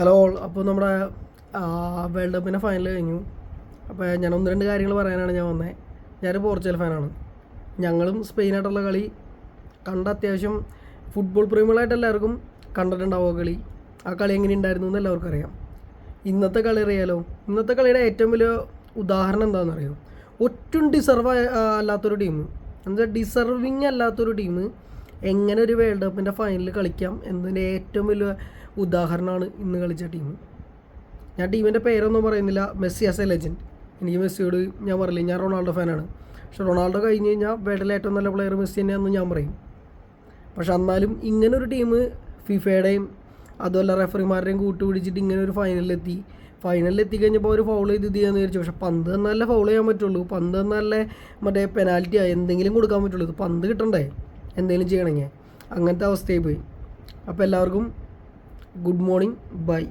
Hello. അപ്പോൾ നമ്മുടെ world കപ്പിൻ്റെ ഫൈനൽ കഴിഞ്ഞു. അപ്പോൾ ഞാൻ ഒന്ന് രണ്ട് കാര്യങ്ങൾ പറയാനാണ് ഞാൻ വന്നത്. ഞാനൊരു പോർച്ചുഗൽ ഫാനാണ്. ഞങ്ങളും സ്പെയിനായിട്ടുള്ള കളി കണ്ട അത്യാവശ്യം ഫുട്ബോൾ പ്രേമികളായിട്ട് എല്ലാവർക്കും കണ്ടിട്ടുണ്ടാവുക കളി. ആ കളി എങ്ങനെ ഉണ്ടായിരുന്നു എന്ന് എല്ലാവർക്കും അറിയാം. ഇന്നത്തെ കളി അറിയാലോ. ഇന്നത്തെ കളിയുടെ ഏറ്റവും വലിയ ഉദാഹരണം എന്താണെന്ന് അറിയോ? ഒട്ടും ഡിസർവ് അല്ലാത്തൊരു ടീം, എന്താ ഡിസർവിങ് അല്ലാത്തൊരു ടീം എങ്ങനെ ഒരു വേൾഡ് കപ്പിൻ്റെ ഫൈനലിൽ കളിക്കാം എന്നതിൻ്റെ ഏറ്റവും വലിയ ഉദാഹരണമാണ് ഇന്ന് കളിച്ച ടീം. ഞാൻ ടീമിൻ്റെ പേരൊന്നും പറയുന്നില്ല. Messi as A legend. എനിക്ക് മെസ്സിയോട് ഞാൻ പറയില്ല, ഞാൻ റൊണാൾഡോ ഫാനാണ്. പക്ഷെ റൊണാൾഡോ കഴിഞ്ഞ് കഴിഞ്ഞാൽ വേൾഡിലെ ഏറ്റവും നല്ല പ്ലെയർ മെസ്സി തന്നെയാണെന്ന് ഞാൻ പറയും. പക്ഷെ എന്നാലും ഇങ്ങനൊരു ടീം ഫിഫയുടെയും അതുമല്ല റെഫറിമാരുടെയും കൂട്ടുപിടിച്ചിട്ട് ഇങ്ങനെ ഒരു ഫൈനലിൽ കഴിഞ്ഞപ്പോൾ ഒരു ഫൗൾ ചെയ്ത് ഇത് ചെയ്യാന്ന് വിചാരിച്ചു. പക്ഷെ പന്ത് തന്നാലേ ഫൗൾ ചെയ്യാൻ പറ്റുള്ളൂ. പന്ത് തന്നാലേ മറ്റേ പെനാൽറ്റിയോ എന്തെങ്കിലും കൊടുക്കാൻ പറ്റുള്ളൂ. ഇത് പന്ത് കിട്ടണ്ടേ എന്തെങ്കിലും ചെയ്യണമെങ്കിൽ. അങ്ങനത്തെ അവസ്ഥയായി പോയി. അപ്പോൾ എല്ലാവർക്കും ഗുഡ് മോർണിംഗ്, ബൈ.